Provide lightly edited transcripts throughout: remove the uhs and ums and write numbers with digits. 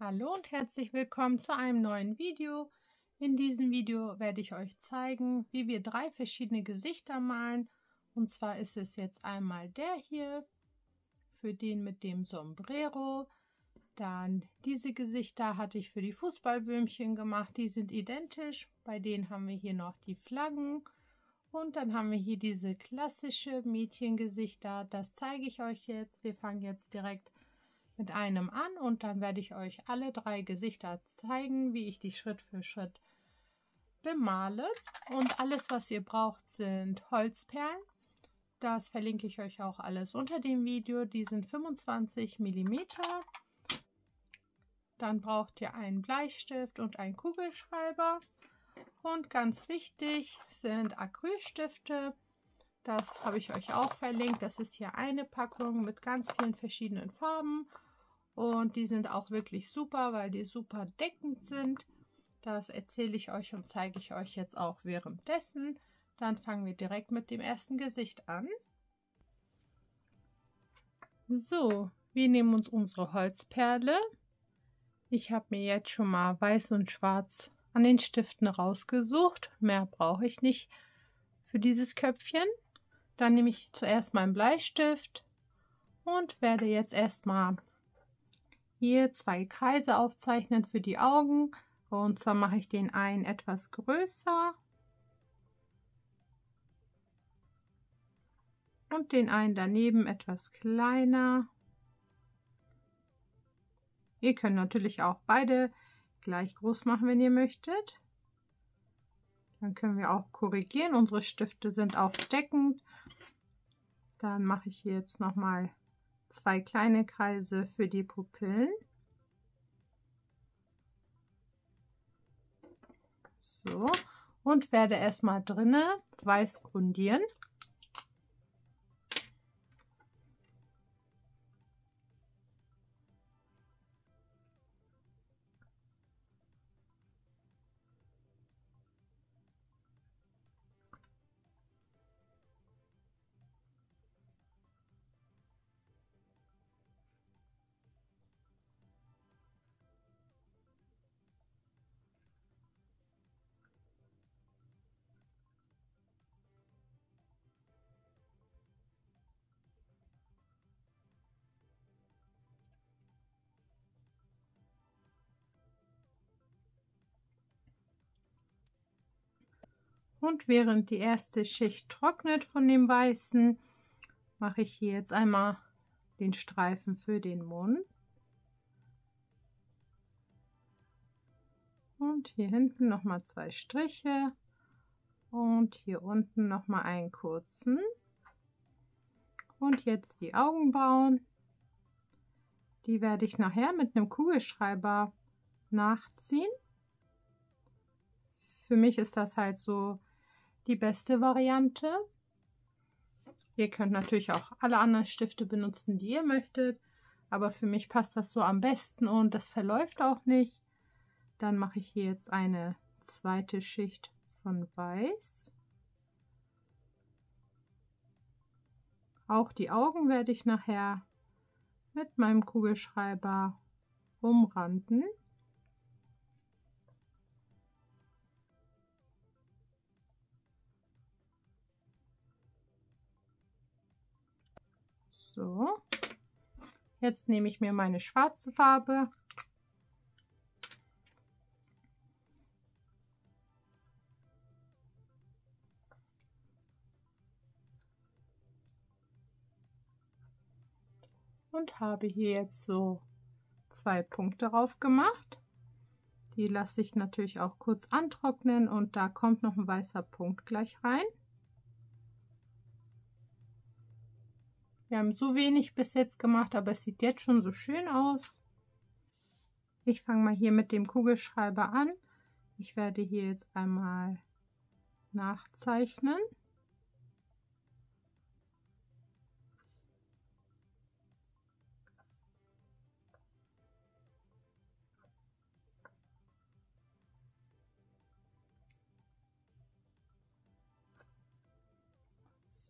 Hallo und herzlich willkommen zu einem neuen Video. In diesem Video werde ich euch zeigen, wie wir 3 verschiedene Gesichter malen. Und zwar ist es jetzt einmal der hier, für den mit dem Sombrero. Dann diese Gesichter hatte ich für die Fußballwürmchen gemacht, die sind identisch. Bei denen haben wir hier noch die Flaggen. Und dann haben wir hier diese klassische Mädchengesichter, das zeige ich euch jetzt. Wir fangen jetzt direkt mit einem an und dann werde ich euch alle 3 Gesichter zeigen, wie ich die Schritt für Schritt bemale. Und alles, was ihr braucht, sind Holzperlen. Das verlinke ich euch auch alles unter dem Video. Die sind 25 mm. Dann braucht ihr einen Bleistift und einen Kugelschreiber. Und ganz wichtig sind Acrylstifte. Das habe ich euch auch verlinkt. Das ist hier eine Packung mit ganz vielen verschiedenen Farben. Und die sind auch wirklich super, weil die super deckend sind. Das erzähle ich euch und zeige ich euch jetzt auch währenddessen. Dann fangen wir direkt mit dem ersten Gesicht an. So, wir nehmen uns unsere Holzperle. Ich habe mir jetzt schon mal weiß und schwarz an den Stiften rausgesucht. Mehr brauche ich nicht für dieses Köpfchen. Dann nehme ich zuerst meinen Bleistift und werde jetzt erstmal hier 2 Kreise aufzeichnen für die Augen. Und zwar mache ich den einen etwas größer und den einen daneben etwas kleiner. Ihr könnt natürlich auch beide gleich groß machen, wenn ihr möchtet. Dann können wir auch korrigieren. Unsere Stifte sind auch deckend. Dann mache ich hier jetzt nochmal 2 kleine Kreise für die Pupillen. So, und werde erstmal drinnen weiß grundieren. Und während die erste Schicht trocknet von dem Weißen, mache ich hier jetzt einmal den Streifen für den Mund. Und hier hinten nochmal 2 Striche. Und hier unten nochmal einen kurzen. Und jetzt die Augenbrauen. Die werde ich nachher mit einem Kugelschreiber nachziehen. Für mich ist das halt so die beste Variante. Ihr könnt natürlich auch alle anderen Stifte benutzen, die ihr möchtet. Aber für mich passt das so am besten und das verläuft auch nicht. Dann mache ich hier jetzt eine zweite Schicht von Weiß. Auch die Augen werde ich nachher mit meinem Kugelschreiber umranden. So, jetzt nehme ich mir meine schwarze Farbe und habe hier jetzt so 2 Punkte drauf gemacht. Die lasse ich natürlich auch kurz antrocknen und da kommt noch ein weißer Punkt gleich rein. Wir haben so wenig bis jetzt gemacht, aber es sieht jetzt schon so schön aus. Ich fange mal hier mit dem Kugelschreiber an. Ich werde hier jetzt einmal nachzeichnen.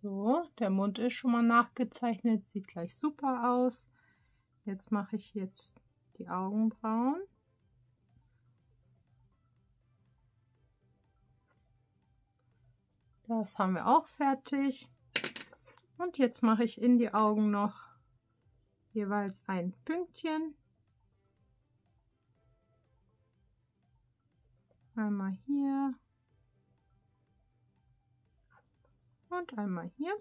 So, der Mund ist schon mal nachgezeichnet, sieht gleich super aus. Jetzt mache ich jetzt die Augenbrauen. Das haben wir auch fertig. Und jetzt mache ich in die Augen noch jeweils ein Pünktchen. Einmal hier und einmal hier.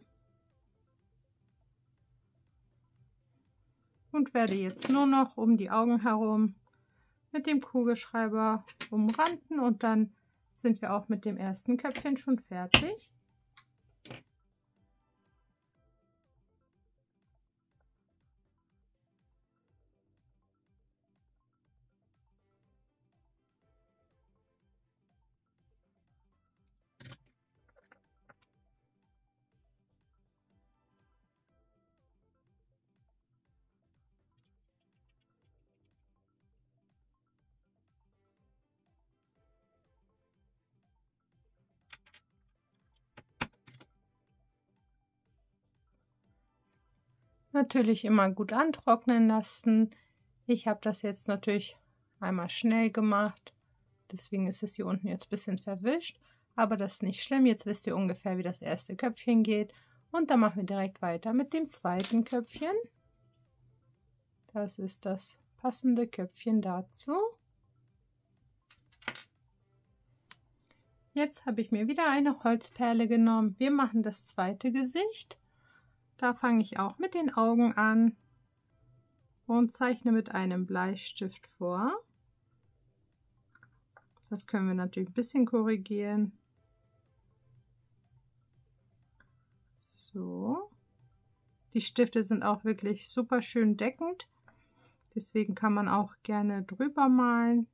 Und werde jetzt nur noch um die Augen herum mit dem Kugelschreiber umranden und dann sind wir auch mit dem ersten Köpfchen schon fertig. Natürlich immer gut antrocknen lassen. Ich habe das jetzt natürlich einmal schnell gemacht. Deswegen ist es hier unten jetzt ein bisschen verwischt. Aber das ist nicht schlimm. Jetzt wisst ihr ungefähr, wie das erste Köpfchen geht. Und dann machen wir direkt weiter mit dem zweiten Köpfchen. Das ist das passende Köpfchen dazu. Jetzt habe ich mir wieder eine Holzperle genommen. Wir machen das zweite Gesicht. Da fange ich auch mit den Augen an und zeichne mit einem Bleistift vor. Das können wir natürlich ein bisschen korrigieren. So. Die Stifte sind auch wirklich super schön deckend. Deswegen kann man auch gerne drüber malen.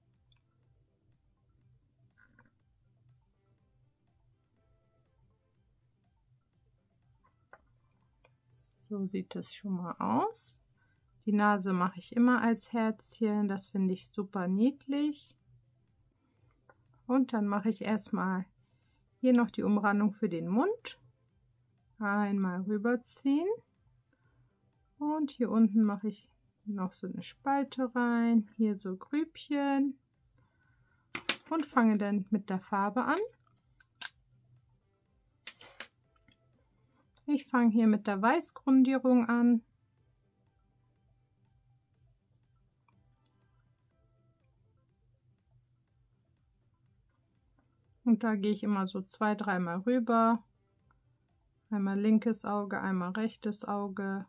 So sieht das schon mal aus. Die Nase mache ich immer als Herzchen. Das finde ich super niedlich. Und dann mache ich erstmal hier noch die Umrandung für den Mund. Einmal rüberziehen. Und hier unten mache ich noch so eine Spalte rein. Hier so Grübchen. Und fange dann mit der Farbe an. Ich fange hier mit der Weißgrundierung an. Und da gehe ich immer so 2-3 Mal rüber. Einmal linkes Auge, einmal rechtes Auge.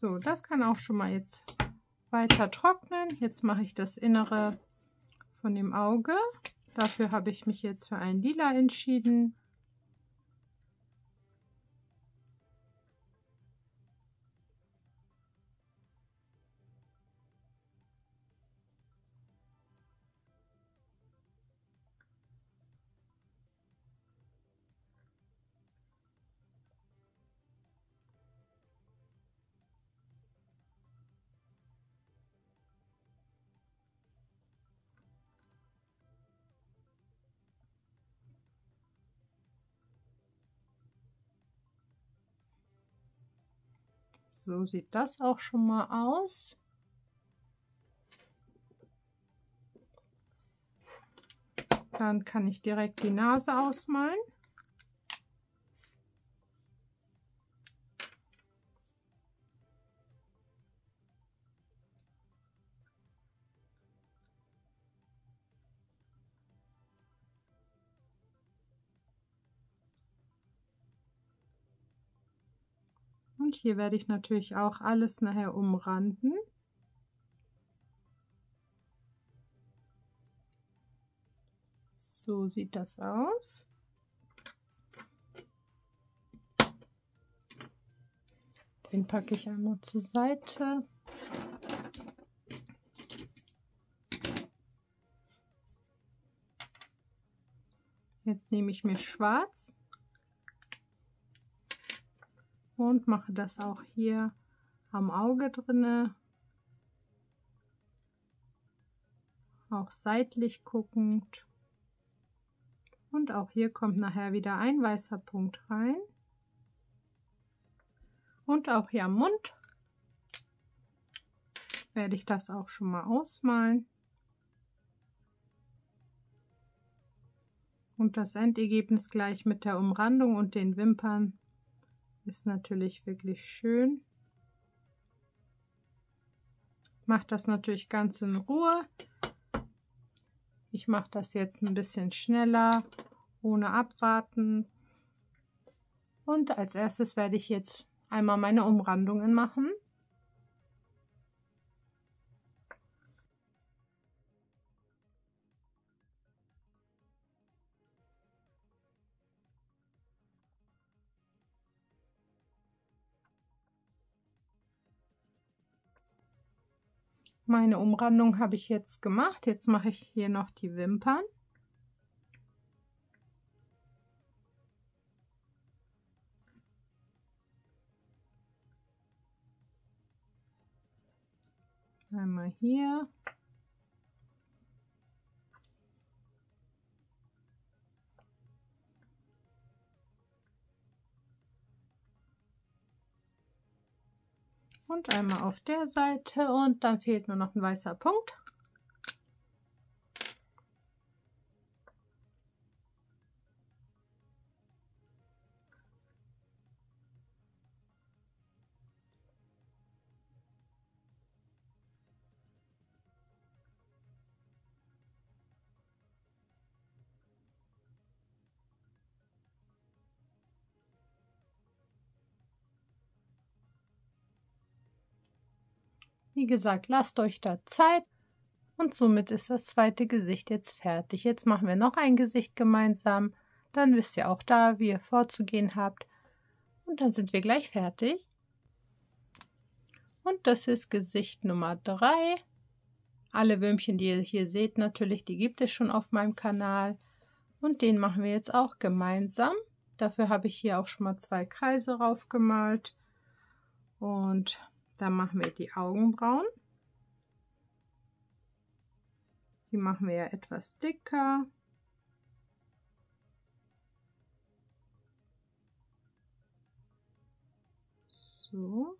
So, das kann auch schon mal jetzt weiter trocknen. Jetzt mache ich das Innere von dem Auge. Dafür habe ich mich jetzt für ein Lila entschieden. So sieht das auch schon mal aus. Dann kann ich direkt die Nase ausmalen. Und Und hier werde ich natürlich auch alles nachher umranden. So sieht das aus. Den packe ich einmal zur Seite. Jetzt nehme ich mir schwarz und mache das auch hier am Auge drinne, auch seitlich guckend. Und auch hier kommt nachher wieder ein weißer Punkt rein. Und auch hier am Mund werde ich das auch schon mal ausmalen. Und das Endergebnis gleich mit der Umrandung und den Wimpern ist natürlich wirklich schön. Mache das natürlich ganz in Ruhe. Ich mache das jetzt ein bisschen schneller, ohne abwarten. Und als erstes werde ich jetzt einmal meine Umrandungen machen. Meine Umrandung habe ich jetzt gemacht. Jetzt mache ich hier noch die Wimpern. Einmal hier. Und einmal auf der Seite und dann fehlt nur noch ein weißer Punkt. Wie gesagt, lasst euch da Zeit und somit ist das zweite Gesicht jetzt fertig. Jetzt machen wir noch ein Gesicht gemeinsam, dann wisst ihr auch da, wie ihr vorzugehen habt und dann sind wir gleich fertig. Und das ist Gesicht Nummer 3. Alle Würmchen, die ihr hier seht, natürlich, die gibt es schon auf meinem Kanal und den machen wir jetzt auch gemeinsam. Dafür habe ich hier auch schon mal 2 Kreise raufgemalt und dann machen wir die Augenbrauen. Die machen wir ja etwas dicker. So.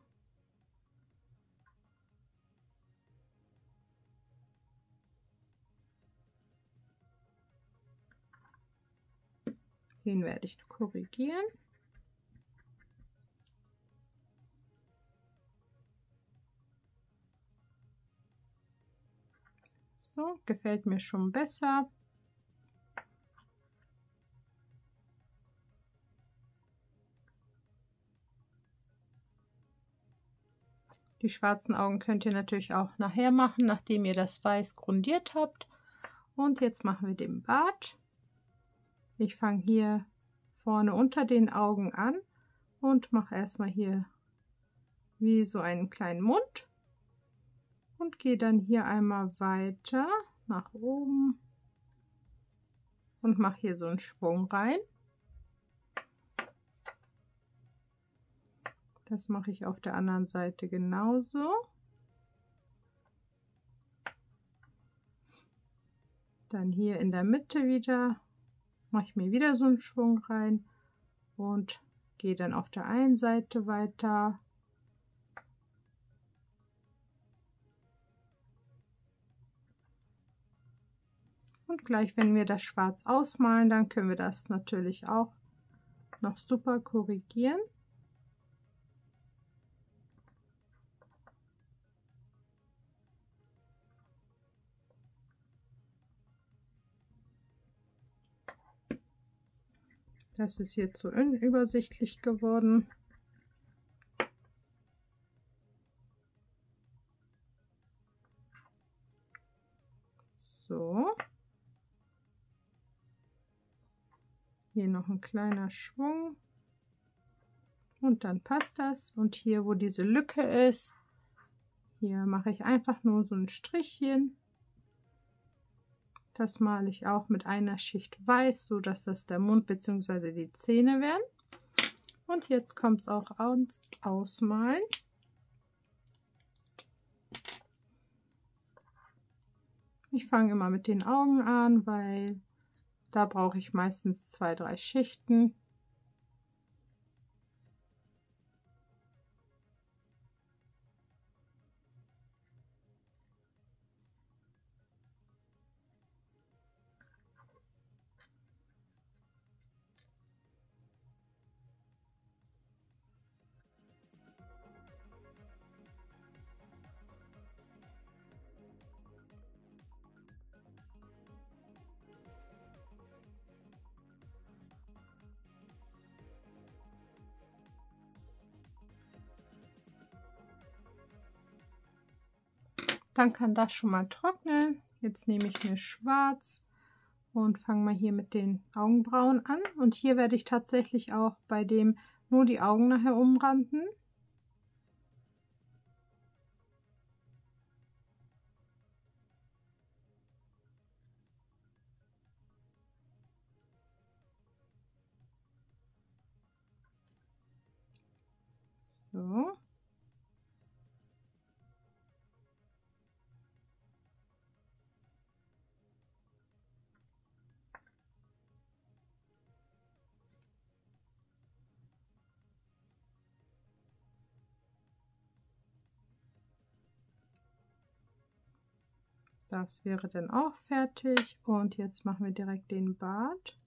Den werde ich korrigieren. So, gefällt mir schon besser. Die schwarzen Augen könnt ihr natürlich auch nachher machen, nachdem ihr das Weiß grundiert habt. Und jetzt machen wir den Bart. Ich fange hier vorne unter den Augen an und mache erstmal hier wie so einen kleinen Mund. Und gehe dann hier einmal weiter nach oben und mache hier so einen Schwung rein. Das mache ich auf der anderen Seite genauso. Dann hier in der Mitte wieder mache ich mir wieder so einen Schwung rein und gehe dann auf der einen Seite weiter. Und gleich, wenn wir das Schwarz ausmalen, dann können wir das natürlich auch noch super korrigieren. Das ist jetzt so unübersichtlich geworden. So. Hier noch ein kleiner Schwung. Und dann passt das. Und hier, wo diese Lücke ist, hier mache ich einfach nur so ein Strichchen. Das male ich auch mit einer Schicht weiß, so dass das der Mund bzw. die Zähne werden. Und jetzt kommt es auch ans Ausmalen. Ich fange immer mit den Augen an, weil da brauche ich meistens 2, 3 Schichten. Dann kann das schon mal trocknen. Jetzt nehme ich mir schwarz und fange mal hier mit den Augenbrauen an. Und hier werde ich tatsächlich auch bei dem nur die Augen nachher umranden. So. Das wäre dann auch fertig. Und jetzt machen wir direkt den Bart.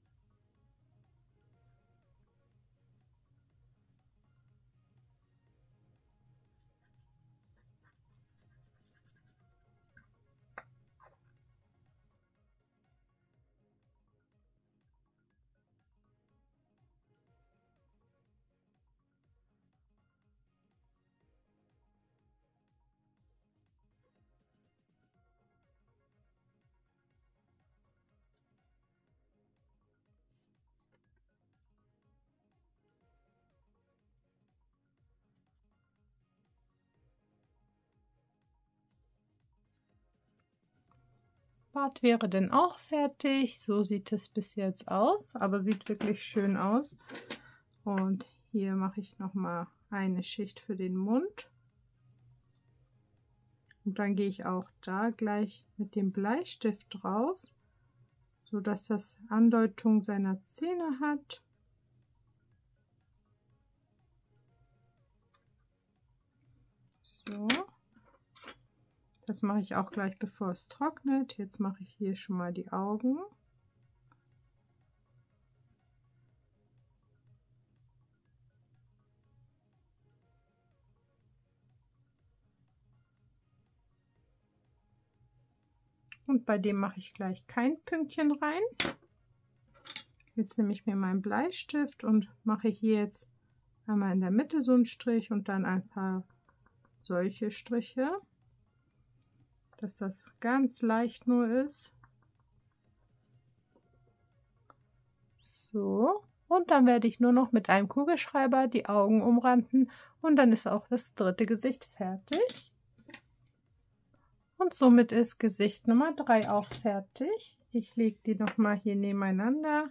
Bart wäre dann auch fertig. So sieht es bis jetzt aus, aber sieht wirklich schön aus. Und hier mache ich noch mal eine Schicht für den Mund. Und dann gehe ich auch da gleich mit dem Bleistift drauf, so dass das Andeutung seiner Zähne hat. So. Das mache ich auch gleich, bevor es trocknet. Jetzt mache ich hier schon mal die Augen. Und bei dem mache ich gleich kein Pünktchen rein. Jetzt nehme ich mir meinen Bleistift und mache hier jetzt einmal in der Mitte so einen Strich und dann ein paar solche Striche, dass das ganz leicht nur ist. So, und dann werde ich nur noch mit einem Kugelschreiber die Augen umranden und dann ist auch das dritte Gesicht fertig. Und somit ist Gesicht Nummer 3 auch fertig. Ich lege die noch mal hier nebeneinander,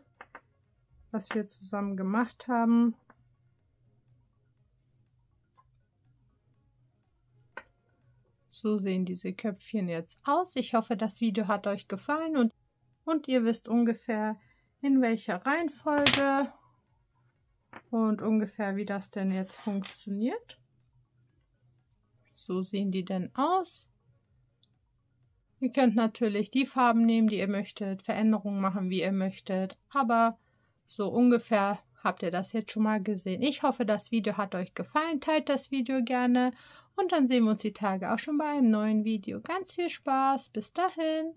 was wir zusammen gemacht haben. So sehen diese Köpfchen jetzt aus. Ich hoffe, das Video hat euch gefallen und ihr wisst ungefähr, in welcher Reihenfolge und ungefähr, wie das denn jetzt funktioniert. So sehen die denn aus. Ihr könnt natürlich die Farben nehmen, die ihr möchtet, Veränderungen machen, wie ihr möchtet, aber so ungefähr habt ihr das jetzt schon mal gesehen. Ich hoffe, das Video hat euch gefallen. Teilt das Video gerne und dann sehen wir uns die Tage auch schon bei einem neuen Video. Ganz viel Spaß. Bis dahin.